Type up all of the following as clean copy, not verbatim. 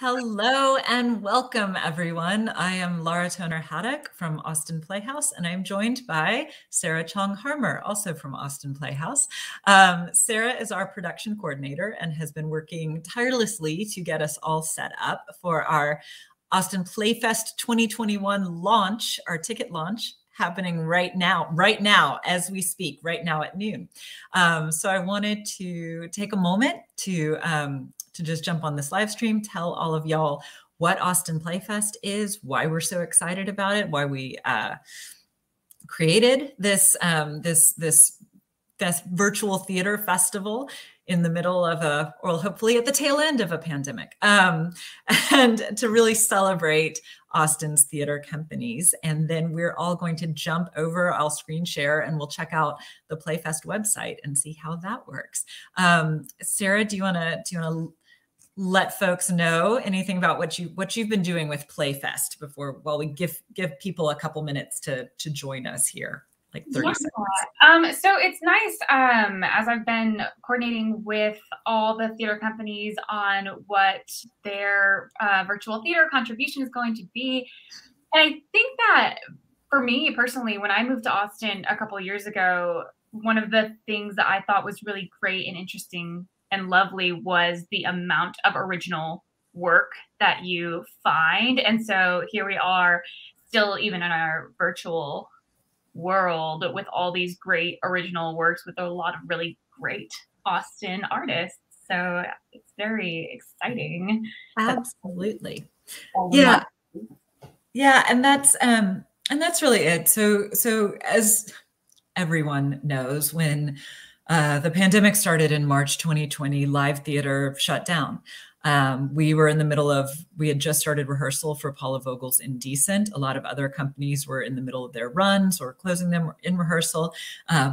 Hello and welcome, everyone. I am Laura Toner-Haddock from Austin Playhouse, and I'm joined by Sarah Chong-Harmer, also from Austin Playhouse. Sarah is our production coordinator and has been working tirelessly to get us all set up for our Austin Playfest 2021 launch, our ticket launch, happening right now as we speak, right now at noon. So I wanted to take a moment to just jump on this live stream, tell all of y'all what Austin Playfest is, why we're so excited about it, why we created this virtual theater festival in the middle of or hopefully at the tail end of a pandemic, and to really celebrate Austin's theater companies. And then we're all going to jump over, I'll screen share, and we'll check out the Playfest website and see how that works. Sarah, do you wanna let folks know anything about what you've been doing with Playfest while we give people a couple minutes to join us here, like 30 seconds. So it's nice as I've been coordinating with all the theater companies on what their virtual theater contribution is going to be. And I think that for me personally, when I moved to Austin a couple of years ago, one of the things that I thought was really great and interesting and lovely was the amount of original work that you find. And so here we are still, even in our virtual world, with all these great original works with a lot of really great Austin artists. So it's very exciting. Absolutely. Yeah. And that's really it. So as everyone knows, when the pandemic started in March 2020, live theater shut down. We were in the middle we had just started rehearsal for Paula Vogel's Indecent. A lot of other companies were in the middle of their runs or closing them in rehearsal,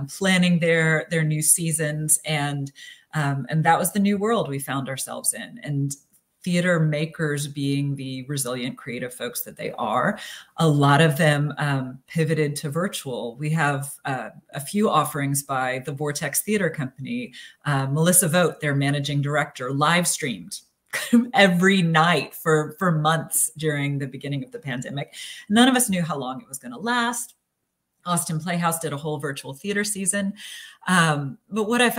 planning their new seasons. And that was the new world we found ourselves in. And theater makers, being the resilient creative folks that they are, a lot of them pivoted to virtual. We have a few offerings by the Vortex Theater Company. Melissa Vogt, their managing director, live streamed every night for months during the beginning of the pandemic. None of us knew how long it was going to last. Austin Playhouse did a whole virtual theater season. But what I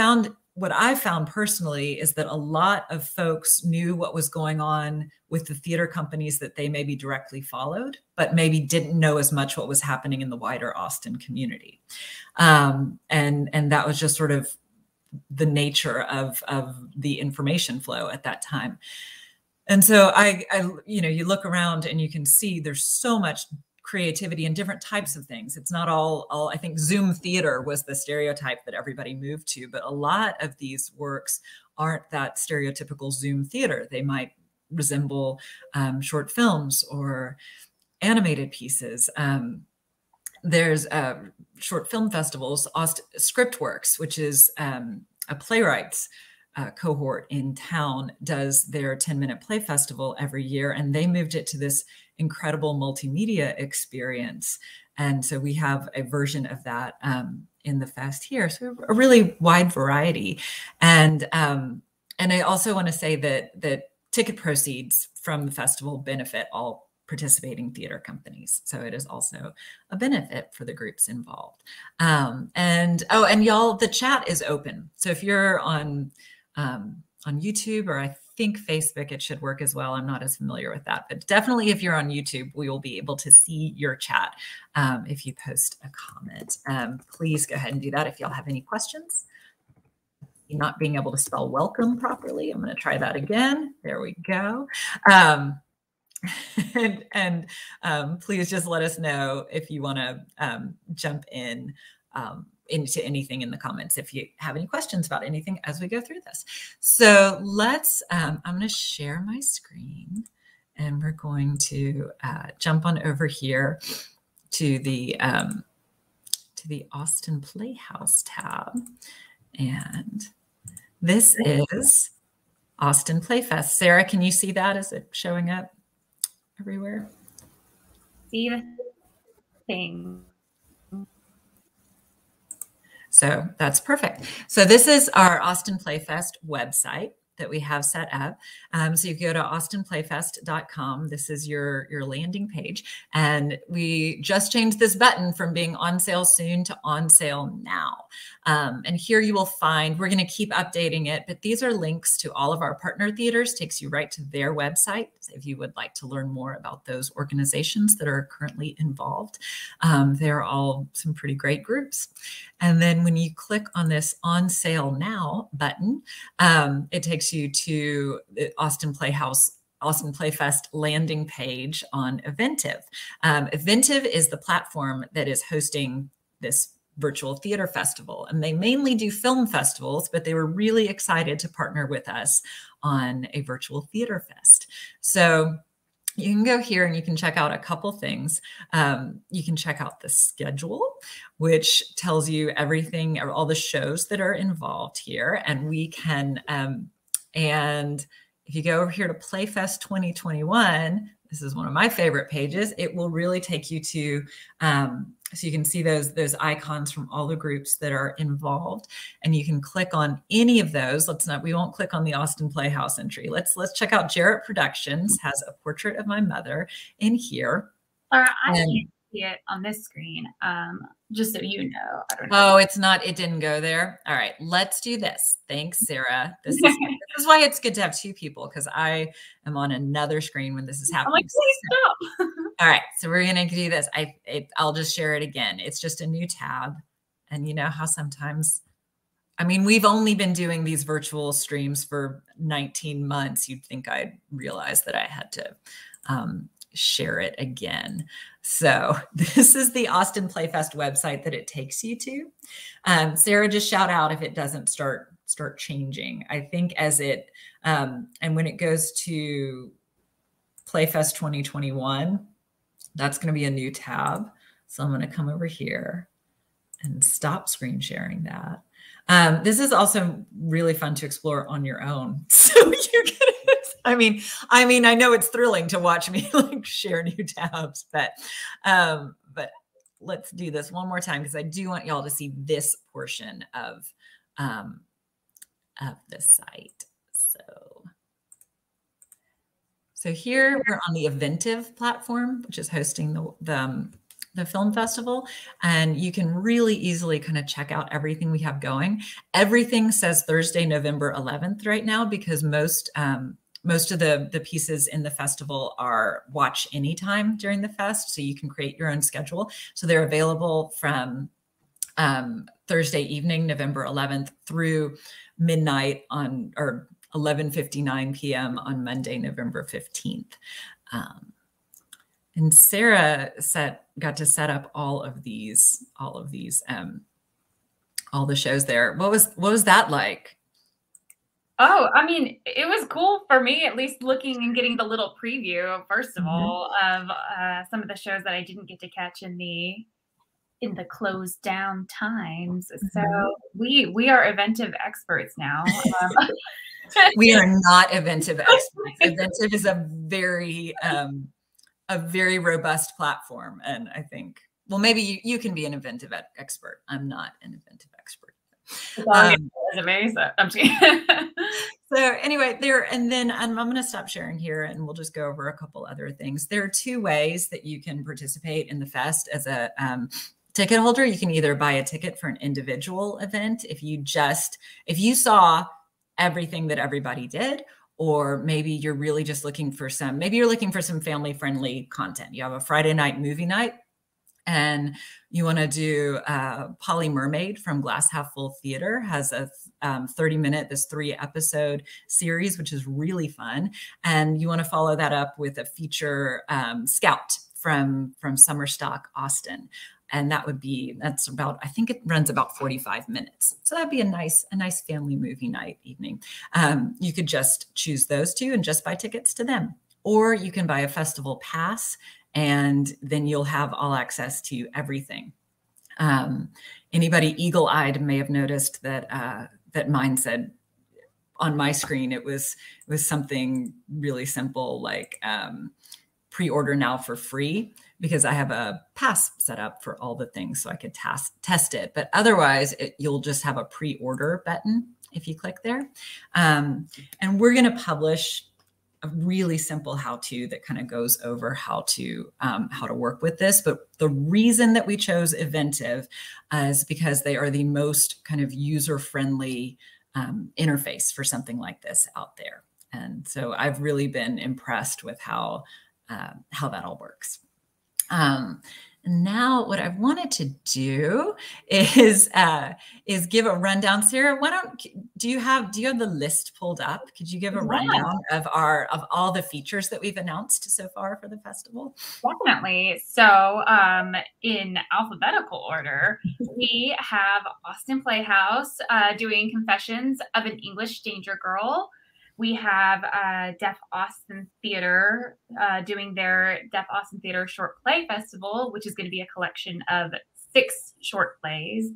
found personally is that a lot of folks knew what was going on with the theater companies that they maybe directly followed, but maybe didn't know as much what was happening in the wider Austin community. And that was just sort of the nature of the information flow at that time. And so you look around and you can see there's so much creativity and different types of things. It's not all, I think Zoom theater was the stereotype that everybody moved to, but a lot of these works aren't that stereotypical Zoom theater. They might resemble short films or animated pieces. There's short film festivals. Scriptworks, which is a playwrights cohort in town, does their 10-minute play festival every year, and they moved it to this incredible multimedia experience. And so we have a version of that in the fest here. So a really wide variety. And I also want to say that ticket proceeds from the festival benefit all participating theater companies. So it is also a benefit for the groups involved. And y'all, the chat is open. So if you're on YouTube, or I think Facebook, it should work as well. I'm not as familiar with that, but definitely if you're on YouTube, we will be able to see your chat if you post a comment. Please go ahead and do that if y'all have any questions. Not being able to spell welcome properly, I'm going to try that again. There we go. Please just let us know if you want to jump in into anything in the comments if you have any questions about anything as we go through this. So let's, I'm going to share my screen, and we're going to jump on over here to the Austin Playhouse tab. And this is Austin Playfest. Sarah, can you see that? Is it showing up everywhere? See the thing. So that's perfect. So this is our Austin Playfest website. that we have set up. So you go to austinplayfest.com. This is your landing page. And we just changed this button from being on sale soon to on sale now. And here you will find, we're going to keep updating it, but these are links to all of our partner theaters, takes you right to their website if you would like to learn more about those organizations that are currently involved. They're all some pretty great groups. And then when you click on this on sale now button, it takes you to the Austin Playfest landing page on Eventive. Eventive is the platform that is hosting this virtual theater festival. And they mainly do film festivals, but they were really excited to partner with us on a virtual theater fest. So you can go here and you can check out a couple things. You can check out the schedule, which tells you everything, all the shows that are involved here. And we can, and if you go over here to Playfest 2021, this is one of my favorite pages. It will really take you to, so you can see those icons from all the groups that are involved, and you can click on any of those. We won't click on the Austin Playhouse entry. Let's check out Jarrett Productions has a portrait of my mother in here. I can't see it on this screen. Just so you know, I don't know. Oh, it didn't go there. All right, let's do this. Thanks, Sarah. This is why it's good to have two people, because I am on another screen when this is happening. I'm like, please stop. All right, so we're gonna do this. I'll just share it again. It's just a new tab. And you know how sometimes, I mean, we've only been doing these virtual streams for 19 months. You'd think I'd realize that I had to share it again. So this is the Austin Playfest website that it takes you to. Sarah, just shout out if it doesn't start changing. I think as it, and when it goes to Playfest 2021, that's going to be a new tab. So I'm going to come over here and stop screen sharing that. This is also really fun to explore on your own. So you can, I mean, I know it's thrilling to watch me like share new tabs, but let's do this one more time, because I do want y'all to see this portion of the site. So here we're on the Eventive platform, which is hosting the film festival, and you can really easily kind of check out everything we have going. Everything says Thursday, November 11th right now, because most of the pieces in the festival are watch anytime during the fest, so you can create your own schedule. So they're available from Thursday evening, November 11th, through midnight or 11:59 p.m. on Monday, November 15th. And Sarah got to set up all the shows there. What was that like? Oh, I mean, it was cool for me, at least looking and getting the little preview, first of all, of some of the shows that I didn't get to catch in the closed down times. So we are Eventive experts now. We are not Eventive experts. Eventive is a very robust platform. And I think, well, maybe you can be an Eventive expert. I'm not an Eventive expert. So anyway, and then I'm going to stop sharing here, and we'll just go over a couple other things. There are two ways that you can participate in the fest as a ticket holder. You can either buy a ticket for an individual event if you saw everything that everybody did, or maybe you're really just looking for some family friendly content. You have a Friday night movie night and you want to do Polly Mermaid from Glass Half Full Theater has a 30-minute, this 3-episode series, which is really fun. And you want to follow that up with a feature Scout from Summer Stock Austin. And that's about, I think it runs about 45 minutes. So that'd be a nice family movie night evening. You could just choose those two and just buy tickets to them. Or you can buy a festival pass, and then you'll have all access to everything. Anybody eagle-eyed may have noticed that mine said on my screen, it was something really simple like pre-order now for free, because I have a pass set up for all the things so I could test it. But otherwise, you'll just have a pre-order button if you click there. And we're going to publish a really simple how-to that kind of goes over how to work with this. But the reason that we chose Eventive is because they are the most kind of user-friendly interface for something like this out there. And so I've really been impressed with how that all works. Now what I wanted to do is give a rundown. Sarah, do you have the list pulled up? Could you give a rundown of all the features that we've announced so far for the festival? Definitely. So in alphabetical order, we have Austin Playhouse doing Confessions of an English Danger Girl. We have Deaf Austin Theater doing their Deaf Austin Theater Short Play Festival, which is going to be a collection of 6 short plays.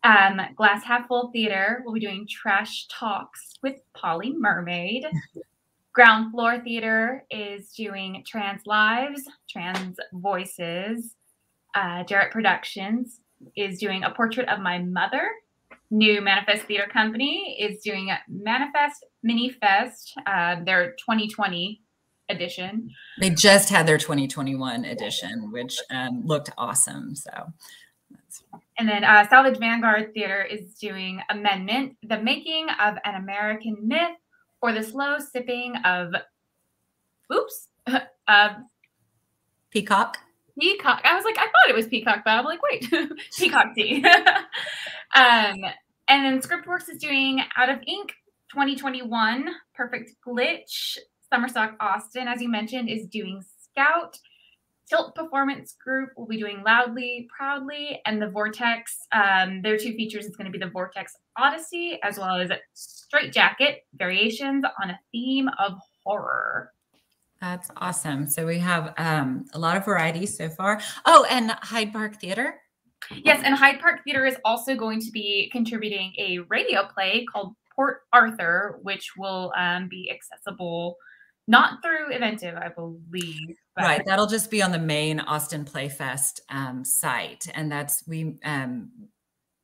Glass Half Full Theater will be doing Trash Talks with Polly Mermaid. Ground Floor Theater is doing Trans Lives, Trans Voices. Jarrett Productions is doing A Portrait of My Mother. New Manifest Theater Company is doing Manifest Mini Fest, their 2020 edition. They just had their 2021 edition, which looked awesome. So, and then Salvage Vanguard Theater is doing Amendment, The Making of an American Myth, or the Slow Sipping of, Peacock. Peacock. I was like, I thought it was Peacock, but I'm like, wait, Peacock tea. And then Scriptworks is doing Out of Ink 2021, Perfect Glitch. Summerstock Austin, as you mentioned, is doing Scout. Tilt Performance Group will be doing Loudly, Proudly, and the Vortex. Their 2 features is going to be the Vortex Odyssey, as well as Straight Jacket, Variations on a Theme of Horror. That's awesome. So we have a lot of variety so far. Oh, and Hyde Park Theater. Yes, and Hyde Park Theater is also going to be contributing a radio play called Port Arthur, which will be accessible not through Eventive, I believe. Right, that'll just be on the main Austin Playfest site, and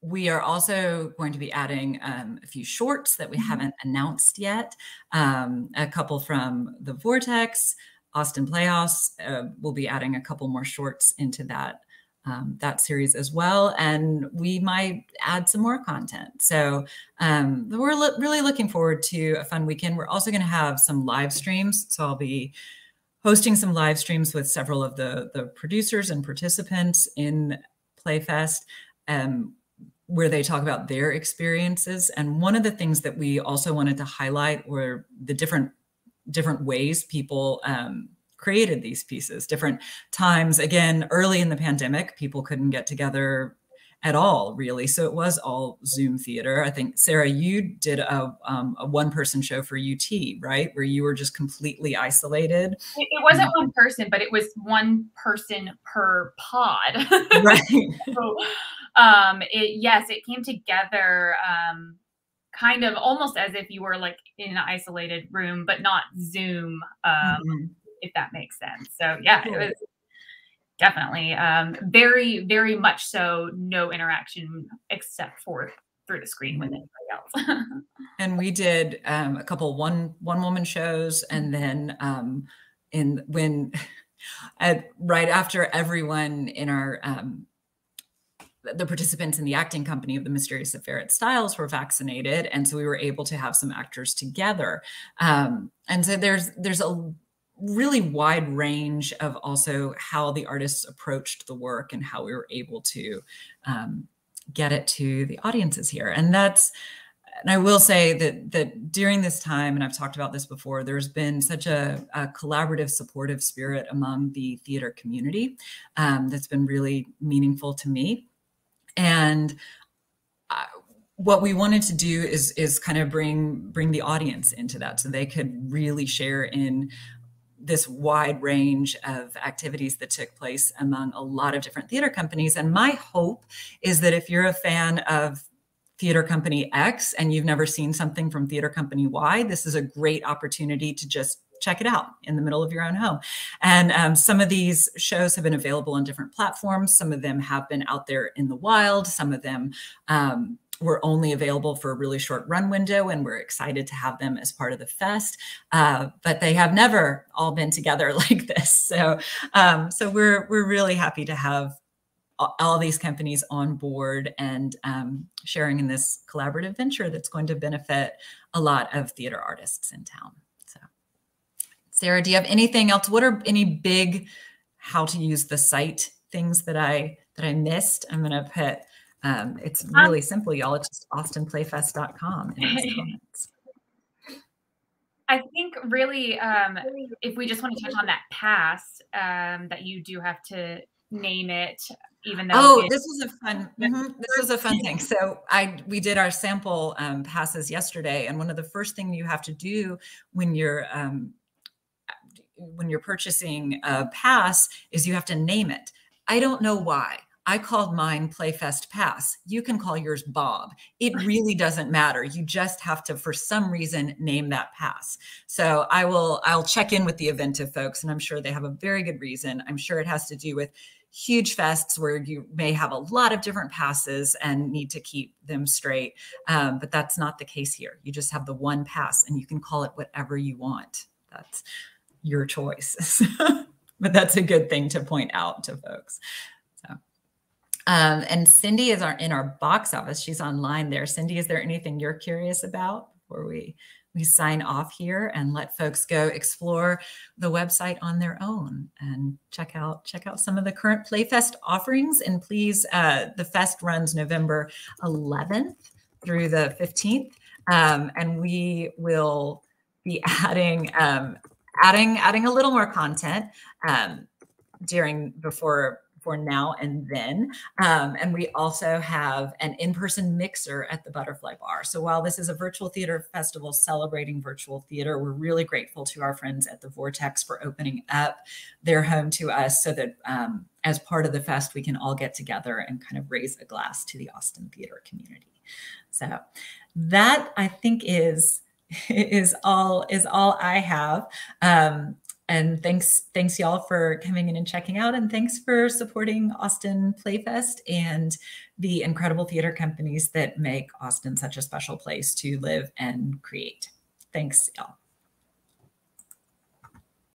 we are also going to be adding a few shorts that we haven't announced yet. A couple from the Vortex, Austin Playhouse will be adding a couple more shorts into that series as well, and we might add some more content. So we're really looking forward to a fun weekend. We're also going to have some live streams, so I'll be hosting some live streams with several of the producers and participants in Playfest, where they talk about their experiences. And one of the things that we also wanted to highlight were the different ways people created these pieces, different times. Again, early in the pandemic, people couldn't get together at all, really. So it was all Zoom theater. I think, Sarah, you did a one-person show for UT, right? Where you were just completely isolated. It wasn't one person, but it was one person per pod. Right. So, it came together kind of almost as if you were like in an isolated room, but not Zoom, if that makes sense. So yeah, cool. It was definitely very, very much so no interaction except for through the screen with anybody else. And we did a couple one-woman shows, and then right after everyone in our the participants in the acting company of The Mysterious Affair at Styles were vaccinated, and so we were able to have some actors together. And so there's a really wide range of also how the artists approached the work and how we were able to get it to the audiences here. And I will say that during this time, and I've talked about this before, there's been such a collaborative, supportive spirit among the theater community that's been really meaningful to me. And what we wanted to do is kind of bring the audience into that, so they could really share in this wide range of activities that took place among a lot of different theater companies. And my hope is that if you're a fan of Theater Company X and you've never seen something from Theater Company Y, this is a great opportunity to just check it out in the middle of your own home. And some of these shows have been available on different platforms. Some of them have been out there in the wild. Some of them were only available for a really short run window, and we're excited to have them as part of the fest. But they have never all been together like this. So, so we're really happy to have all these companies on board and sharing in this collaborative venture that's going to benefit a lot of theater artists in town. So, Sarah, do you have anything else? What are any big how to use the site things that I missed? I'm going to put, it's really simple, y'all. It's just austinplayfest.com in those comments. I think really, if we just want to touch on that pass, that you do have to name it, even though this was a fun this was a fun thing. So we did our sample passes yesterday, and one of the first things you have to do when you're purchasing a pass is you have to name it. I don't know why. I called mine Playfest Pass. You can call yours Bob. It really doesn't matter. You just have to, for some reason, name that pass. So I'll check in with the Eventive folks, and I'm sure they have a very good reason. I'm sure it has to do with huge fests where you may have a lot of different passes and need to keep them straight. But that's not the case here. You just have the one pass, and you can call it whatever you want. That's your choice. But that's a good thing to point out to folks. So, and Cindy is in our box office. She's online there. Cindy, is there anything you're curious about before we sign off here and let folks go explore the website on their own and check out some of the current Playfest offerings? And please, the fest runs November 11th through the 15th. And we will be adding a little more content before now and then. And we also have an in-person mixer at the Butterfly Bar. So while this is a virtual theater festival celebrating virtual theater, we're really grateful to our friends at the Vortex for opening up their home to us so that as part of the fest, we can all get together and kind of raise a glass to the Austin theater community. So that, I think, is all I have. And thanks y'all for coming in and checking out, and thanks for supporting Austin Playfest and the incredible theater companies that make Austin such a special place to live and create. Thanks y'all.